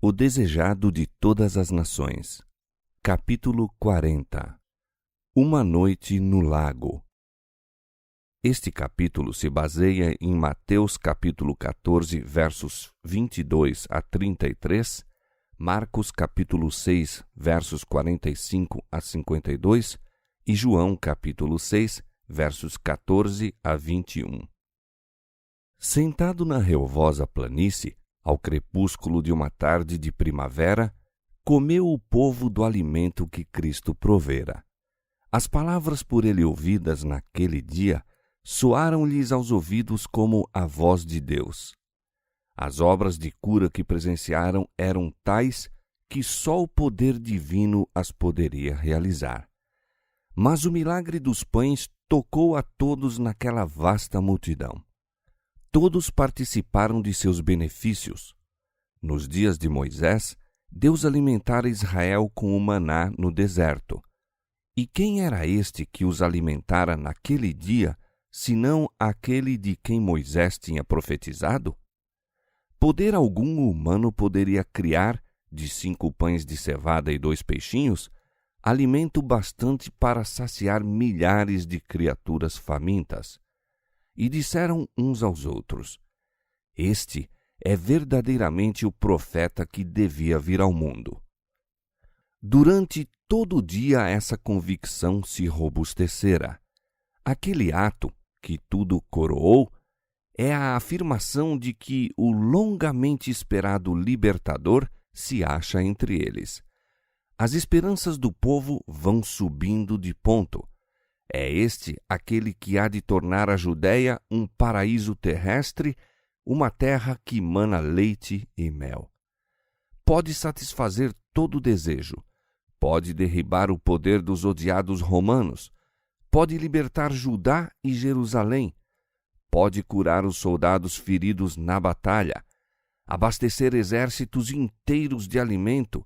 O desejado de todas as nações. Capítulo 40. Uma noite no lago. Este capítulo se baseia em Mateus capítulo 14, versos 22 a 33, Marcos capítulo 6, versos 45 a 52 e João capítulo 6, versos 14 a 21. Sentado na relvosa planície, ao crepúsculo de uma tarde de primavera, comeu o povo do alimento que Cristo provera. As palavras por ele ouvidas naquele dia soaram-lhes aos ouvidos como a voz de Deus. As obras de cura que presenciaram eram tais que só o poder divino as poderia realizar. Mas o milagre dos pães tocou a todos naquela vasta multidão. Todos participaram de seus benefícios. Nos dias de Moisés, Deus alimentara Israel com o maná no deserto. E quem era este que os alimentara naquele dia, senão aquele de quem Moisés tinha profetizado? Poder algum humano poderia criar, de 5 pães de cevada e 2 peixinhos, alimento bastante para saciar milhares de criaturas famintas? E disseram uns aos outros: Este é verdadeiramente o profeta que devia vir ao mundo. Durante todo o dia essa convicção se robustecera. Aquele ato, que tudo coroou, é a afirmação de que o longamente esperado libertador se acha entre eles. As esperanças do povo vão subindo de ponto. É este aquele que há de tornar a Judéia um paraíso terrestre, uma terra que mana leite e mel. Pode satisfazer todo desejo, pode derribar o poder dos odiados romanos, pode libertar Judá e Jerusalém, pode curar os soldados feridos na batalha, abastecer exércitos inteiros de alimento,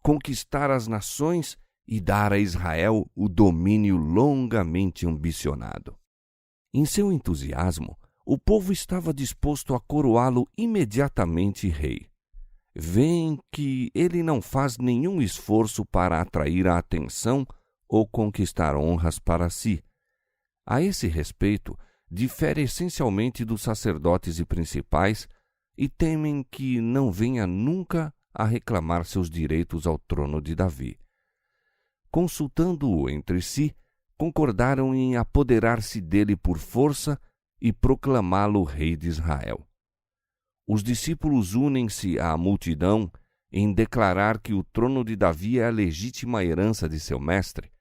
conquistar as nações e dar a Israel o domínio longamente ambicionado. Em seu entusiasmo, o povo estava disposto a coroá-lo imediatamente rei. Veem que ele não faz nenhum esforço para atrair a atenção ou conquistar honras para si. A esse respeito, difere essencialmente dos sacerdotes e principais e temem que não venha nunca a reclamar seus direitos ao trono de Davi. Consultando-o entre si, concordaram em apoderar-se dele por força e proclamá-lo rei de Israel. Os discípulos unem-se à multidão em declarar que o trono de Davi é a legítima herança de seu mestre.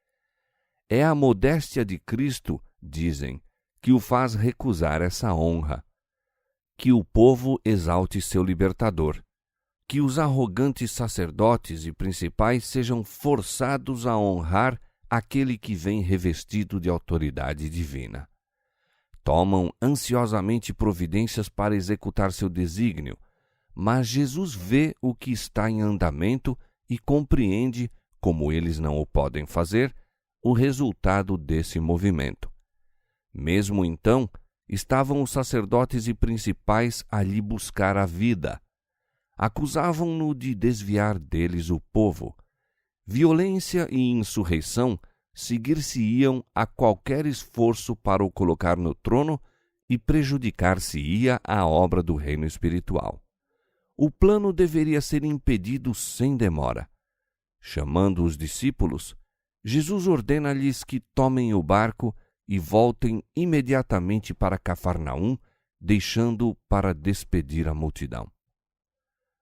É a modéstia de Cristo, dizem, que o faz recusar essa honra. Que o povo exalte seu libertador. Que os arrogantes sacerdotes e principais sejam forçados a honrar aquele que vem revestido de autoridade divina. Tomam ansiosamente providências para executar seu desígnio, mas Jesus vê o que está em andamento e compreende, como eles não o podem fazer, o resultado desse movimento. Mesmo então, estavam os sacerdotes e principais a lhe buscar a vida. Acusavam-no de desviar deles o povo. Violência e insurreição seguir-se-iam a qualquer esforço para o colocar no trono e prejudicar-se-ia a obra do reino espiritual. O plano deveria ser impedido sem demora. Chamando os discípulos, Jesus ordena-lhes que tomem o barco e voltem imediatamente para Cafarnaum, deixando-o para despedir a multidão.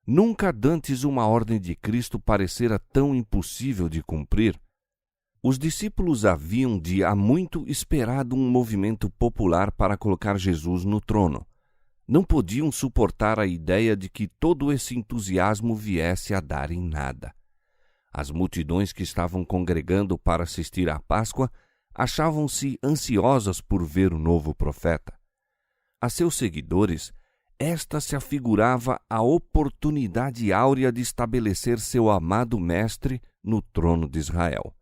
Nunca dantes uma ordem de Cristo parecera tão impossível de cumprir. Os discípulos haviam de há muito esperado um movimento popular para colocar Jesus no trono. Não podiam suportar a ideia de que todo esse entusiasmo viesse a dar em nada. As multidões que estavam congregando para assistir à Páscoa achavam-se ansiosas por ver o novo profeta. A seus seguidores, esta se afigurava a oportunidade áurea de estabelecer seu amado mestre no trono de Israel.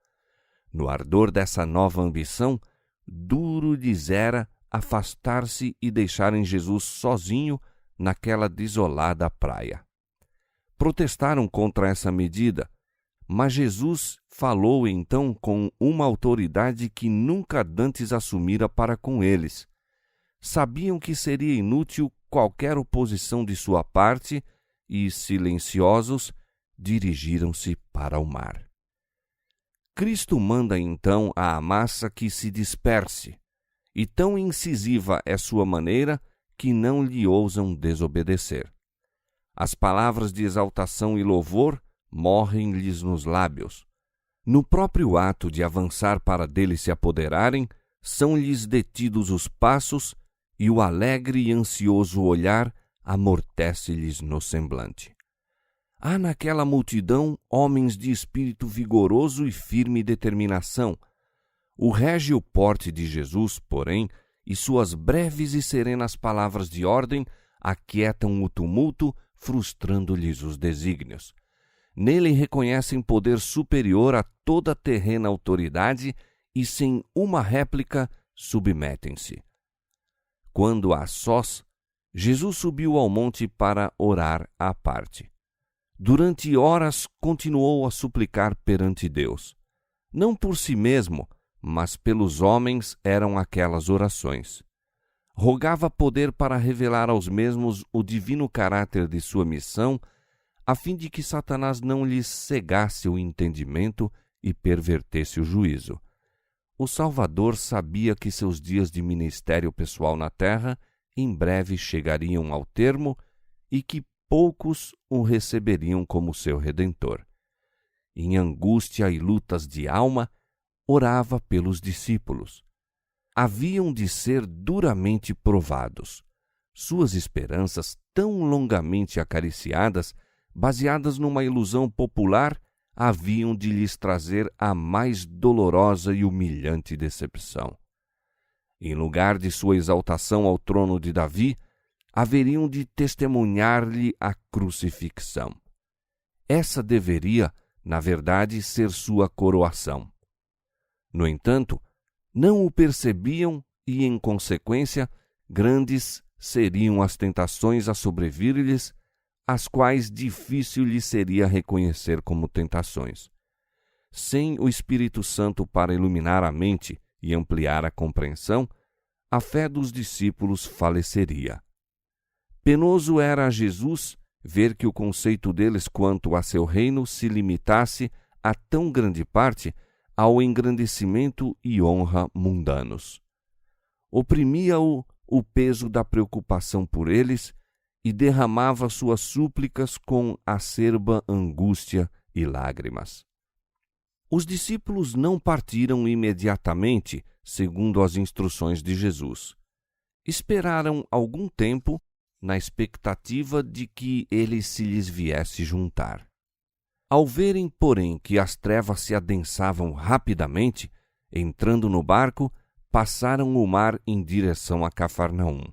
No ardor dessa nova ambição, duro lhes era afastar-se e deixarem Jesus sozinho naquela desolada praia. protestaram contra essa medida, mas Jesus falou então com uma autoridade que nunca dantes assumira para com eles. Sabiam que seria inútil qualquer oposição de sua parte e, silenciosos, dirigiram-se para o mar. Cristo manda então à massa que se disperse, e tão incisiva é sua maneira que não lhe ousam desobedecer. As palavras de exaltação e louvor morrem-lhes nos lábios. No próprio ato de avançar para dele se apoderarem, são-lhes detidos os passos e o alegre e ansioso olhar amortece-lhes no semblante. Há naquela multidão homens de espírito vigoroso e firme determinação. O régio porte de Jesus, porém, e suas breves e serenas palavras de ordem aquietam o tumulto, frustrando-lhes os desígnios. Nele reconhecem poder superior a toda terrena autoridade e, sem uma réplica, submetem-se. Quando a sós, Jesus subiu ao monte para orar à parte. Durante horas continuou a suplicar perante Deus. Não por si mesmo, mas pelos homens eram aquelas orações. Rogava poder para revelar aos mesmos o divino caráter de sua missão, a fim de que Satanás não lhes cegasse o entendimento e pervertesse o juízo. O Salvador sabia que seus dias de ministério pessoal na terra em breve chegariam ao termo e que poucos o receberiam como seu Redentor. Em angústia e lutas de alma, orava pelos discípulos. Haviam de ser duramente provados. Suas esperanças, tão longamente acariciadas, baseadas numa ilusão popular, haviam de lhes trazer a mais dolorosa e humilhante decepção. Em lugar de sua exaltação ao trono de Davi, haveriam de testemunhar-lhe a crucifixão. Essa deveria, na verdade, ser sua coroação. No entanto, não o percebiam e, em consequência, grandes seriam as tentações a sobrevir-lhes, as quais difícil lhe seria reconhecer como tentações. Sem o Espírito Santo para iluminar a mente e ampliar a compreensão, a fé dos discípulos faleceria. Penoso era a Jesus ver que o conceito deles quanto a seu reino se limitasse a tão grande parte ao engrandecimento e honra mundanos. Oprimia-o o peso da preocupação por eles e derramava suas súplicas com acerba angústia e lágrimas. Os discípulos não partiram imediatamente, segundo as instruções de Jesus. Esperaram algum tempo na expectativa de que ele se lhes viesse juntar. Ao verem, porém, que as trevas se adensavam rapidamente, entrando no barco, passaram o mar em direção a Cafarnaum.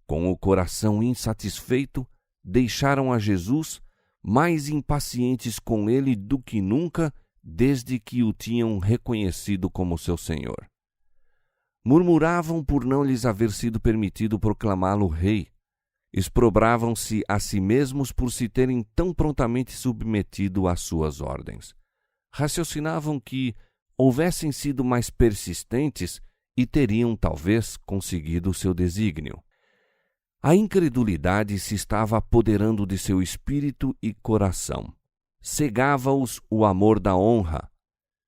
Com o coração insatisfeito, deixaram a Jesus, mais impacientes com ele do que nunca, desde que o tinham reconhecido como seu Senhor. Murmuravam por não lhes haver sido permitido proclamá-lo rei. Exprobravam-se a si mesmos por se terem tão prontamente submetido às suas ordens. Raciocinavam que houvessem sido mais persistentes e teriam, talvez, conseguido o seu desígnio. A incredulidade se estava apoderando de seu espírito e coração. Cegava-os o amor da honra.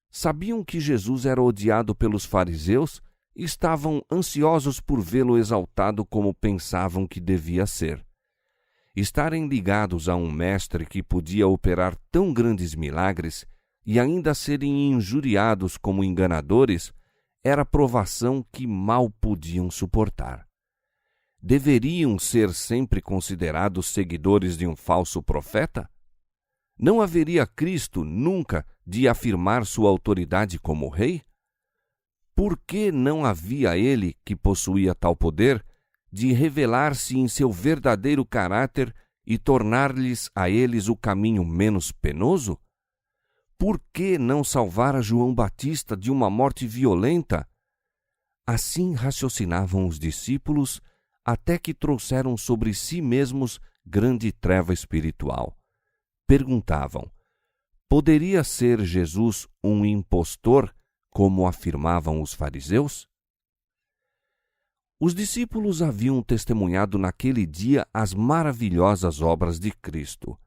Sabiam que Jesus era odiado pelos fariseus e estavam ansiosos por vê-lo exaltado como pensavam que devia ser. Estarem ligados a um mestre que podia operar tão grandes milagres e ainda serem injuriados como enganadores era provação que mal podiam suportar. Deveriam ser sempre considerados seguidores de um falso profeta? Não haveria Cristo nunca de afirmar sua autoridade como rei? Por que não havia ele, que possuía tal poder, de revelar-se em seu verdadeiro caráter e tornar-lhes a eles o caminho menos penoso? Por que não salvara João Batista de uma morte violenta? Assim raciocinavam os discípulos, até que trouxeram sobre si mesmos grande treva espiritual. perguntavam: poderia ser Jesus um impostor, como afirmavam os fariseus? Os discípulos haviam testemunhado naquele dia as maravilhosas obras de Cristo.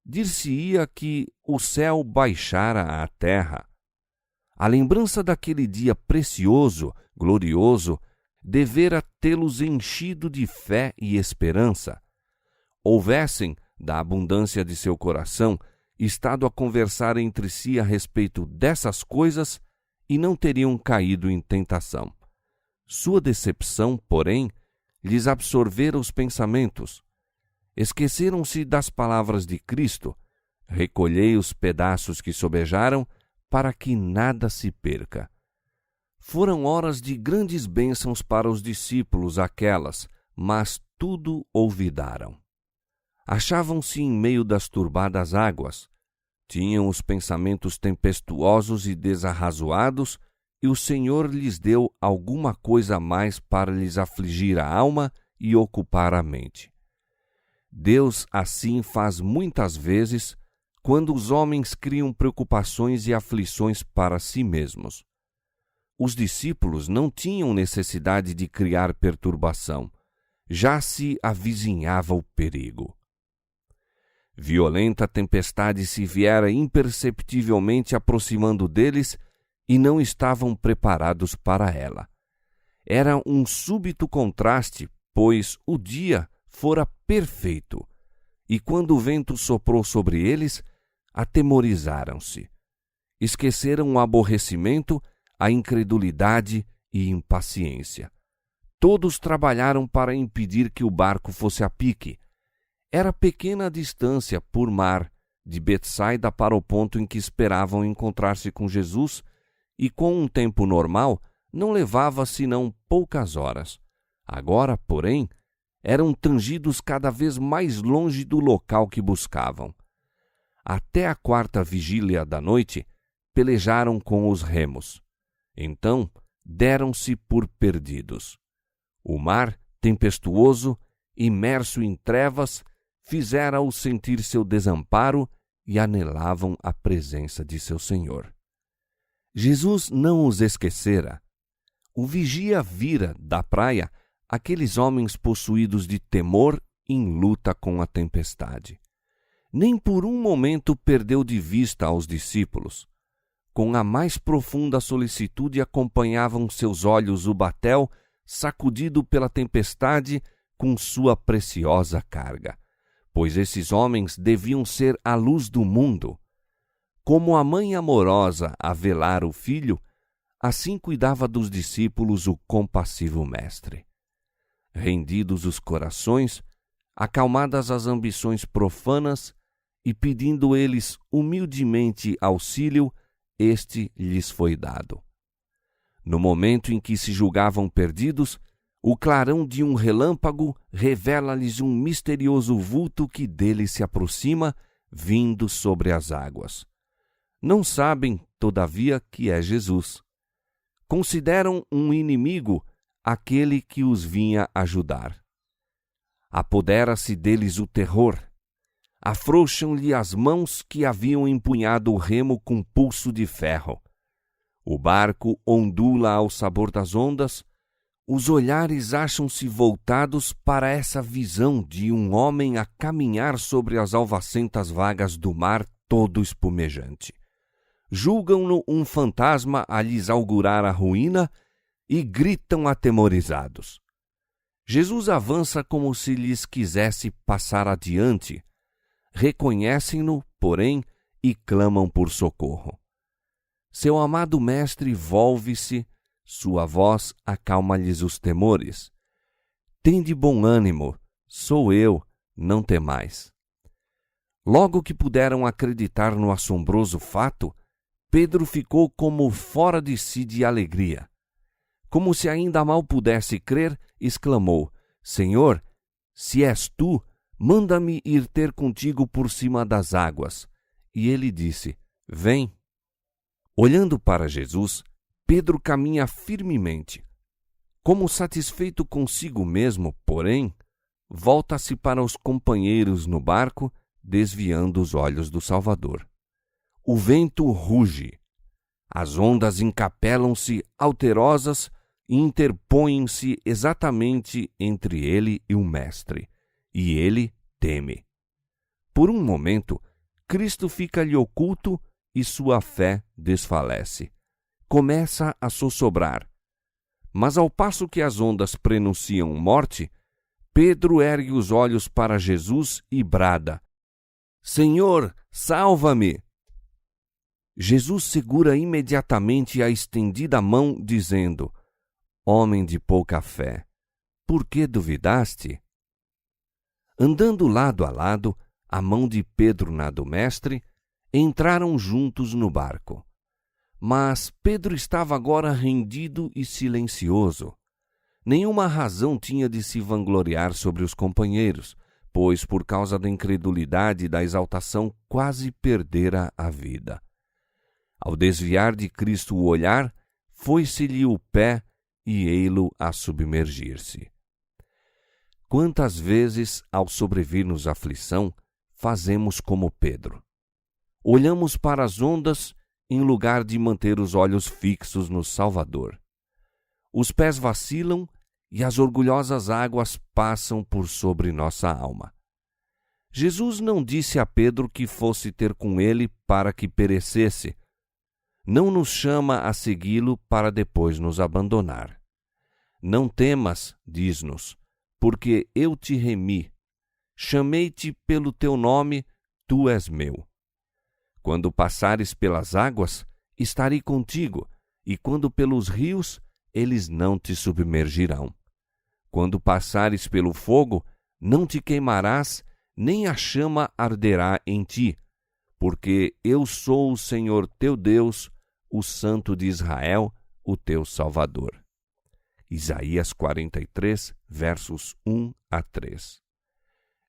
Dir-se-ia que o céu baixara à terra. A lembrança daquele dia precioso, glorioso, devera tê-los enchido de fé e esperança. Houvessem, da abundância de seu coração, estado a conversar entre si a respeito dessas coisas e não teriam caído em tentação. Sua decepção, porém, lhes absorvera os pensamentos. Esqueceram-se das palavras de Cristo: recolhei os pedaços que sobejaram, para que nada se perca. Foram horas de grandes bênçãos para os discípulos aquelas, mas tudo olvidaram. Achavam-se em meio das turbadas águas, tinham os pensamentos tempestuosos e desarrazoados, e o Senhor lhes deu alguma coisa a mais para lhes afligir a alma e ocupar a mente. Deus assim faz muitas vezes, quando os homens criam preocupações e aflições para si mesmos. Os discípulos não tinham necessidade de criar perturbação, já se avizinhava o perigo. Violenta tempestade se viera imperceptivelmente aproximando deles e não estavam preparados para ela. Era um súbito contraste, pois o dia fora perfeito, e quando o vento soprou sobre eles, atemorizaram-se. Esqueceram o aborrecimento, a incredulidade e impaciência. Todos trabalharam para impedir que o barco fosse a pique. Era pequena a distância, por mar, de Betsaida para o ponto em que esperavam encontrar-se com Jesus, e com um tempo normal não levava senão poucas horas. Agora, porém, eram tangidos cada vez mais longe do local que buscavam. Até a 4ª vigília da noite, pelejaram com os remos. Então, deram-se por perdidos. O mar, tempestuoso, imerso em trevas, fizera-os sentir seu desamparo e anelavam a presença de seu Senhor. Jesus não os esquecera. O vigia vira, da praia, aqueles homens possuídos de temor em luta com a tempestade. Nem por um momento perdeu de vista aos discípulos. Com a mais profunda solicitude acompanhavam seus olhos o batel, sacudido pela tempestade, com sua preciosa carga, pois esses homens deviam ser a luz do mundo. Como a mãe amorosa a velar o filho, assim cuidava dos discípulos o compassivo mestre. Rendidos os corações, acalmadas as ambições profanas, e pedindo eles humildemente auxílio, este lhes foi dado. No momento em que se julgavam perdidos, o clarão de um relâmpago revela-lhes um misterioso vulto que deles se aproxima, vindo sobre as águas. Não sabem, todavia, que é Jesus. Consideram um inimigo aquele que os vinha ajudar. Apodera-se deles o terror. Afrouxam-lhe as mãos que haviam empunhado o remo com pulso de ferro. O barco ondula ao sabor das ondas. Os olhares acham-se voltados para essa visão de um homem a caminhar sobre as alvacentas vagas do mar todo espumejante. Julgam-no um fantasma a lhes augurar a ruína e gritam atemorizados. Jesus avança como se lhes quisesse passar adiante. Reconhecem-no, porém, e clamam por socorro. Seu amado mestre volve-se, sua voz acalma-lhes os temores. Tende bom ânimo, sou eu, não temais. Logo que puderam acreditar no assombroso fato, Pedro ficou como fora de si de alegria. Como se ainda mal pudesse crer, exclamou: Senhor, se és tu, manda-me ir ter contigo por cima das águas. E ele disse: Vem. Olhando para Jesus, Pedro caminha firmemente. Como satisfeito consigo mesmo, porém, volta-se para os companheiros no barco, desviando os olhos do Salvador. O vento ruge. As ondas encapelam-se alterosas e interpõem-se exatamente entre ele e o Mestre, e ele teme. Por um momento, Cristo fica-lhe oculto e sua fé desfalece. Começa a sossobrar. Mas ao passo que as ondas prenunciam morte, Pedro ergue os olhos para Jesus e brada: Senhor, salva-me! Jesus segura imediatamente a estendida mão, dizendo: Homem de pouca fé, por que duvidaste? Andando lado a lado, a mão de Pedro na do Mestre, entraram juntos no barco. Mas Pedro estava agora rendido e silencioso. Nenhuma razão tinha de se vangloriar sobre os companheiros, pois, por causa da incredulidade e da exaltação, quase perdera a vida. Ao desviar de Cristo o olhar, foi-se-lhe o pé e ei-lo a submergir-se. Quantas vezes, ao sobrevir-nos aflição, fazemos como Pedro? Olhamos para as ondas em lugar de manter os olhos fixos no Salvador. Os pés vacilam e as orgulhosas águas passam por sobre nossa alma. Jesus não disse a Pedro que fosse ter com ele para que perecesse. Não nos chama a segui-lo para depois nos abandonar. Não temas, diz-nos, porque eu te remi. Chamei-te pelo teu nome, tu és meu. Quando passares pelas águas, estarei contigo, e quando pelos rios, eles não te submergirão. Quando passares pelo fogo, não te queimarás, nem a chama arderá em ti, porque eu sou o Senhor teu Deus, o Santo de Israel, o teu Salvador. Isaías 43, versos 1 a 3.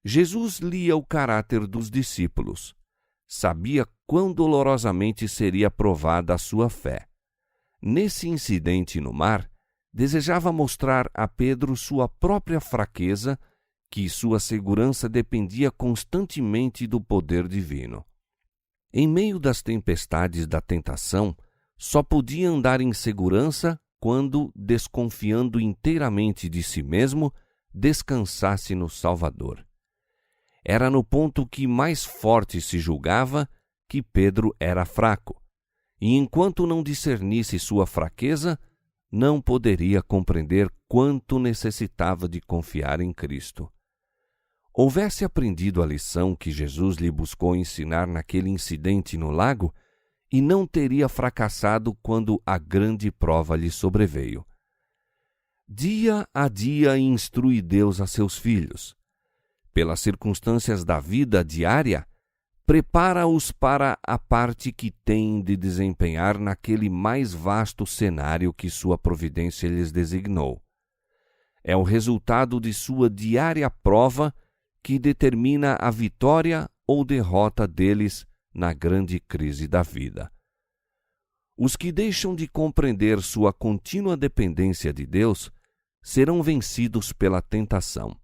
Jesus lia o caráter dos discípulos. Sabia quão dolorosamente seria provada a sua fé. Nesse incidente no mar, desejava mostrar a Pedro sua própria fraqueza, que sua segurança dependia constantemente do poder divino. Em meio das tempestades da tentação, só podia andar em segurança quando, desconfiando inteiramente de si mesmo, descansasse no Salvador. Era no ponto que mais forte se julgava que Pedro era fraco, e enquanto não discernisse sua fraqueza, não poderia compreender quanto necessitava de confiar em Cristo. Houvesse aprendido a lição que Jesus lhe buscou ensinar naquele incidente no lago, e não teria fracassado quando a grande prova lhe sobreveio. Dia a dia instrui Deus a seus filhos. Pelas circunstâncias da vida diária, prepara-os para a parte que têm de desempenhar naquele mais vasto cenário que sua providência lhes designou. É o resultado de sua diária prova que determina a vitória ou derrota deles na grande crise da vida. Os que deixam de compreender sua contínua dependência de Deus serão vencidos pela tentação.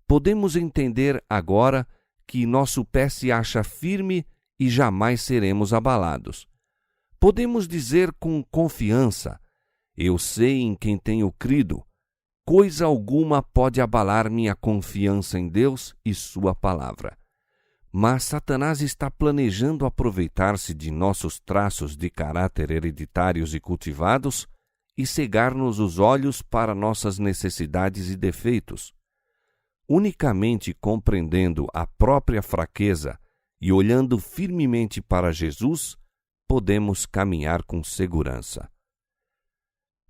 Podemos entender agora que nosso pé se acha firme e jamais seremos abalados. Podemos dizer com confiança: eu sei em quem tenho crido, coisa alguma pode abalar minha confiança em Deus e sua palavra. Mas Satanás está planejando aproveitar-se de nossos traços de caráter hereditários e cultivados e cegar-nos os olhos para nossas necessidades e defeitos. Unicamente compreendendo a própria fraqueza e olhando firmemente para Jesus, podemos caminhar com segurança.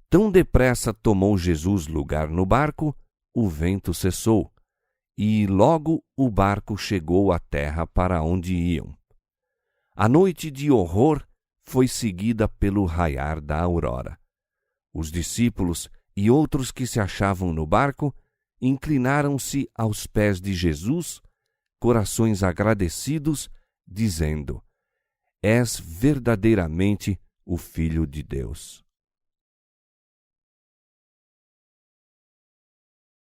Tão depressa tomou Jesus lugar no barco, o vento cessou, e logo o barco chegou à terra para onde iam. A noite de horror foi seguida pelo raiar da aurora. Os discípulos e outros que se achavam no barco inclinaram-se aos pés de Jesus, corações agradecidos, dizendo: És verdadeiramente o Filho de Deus.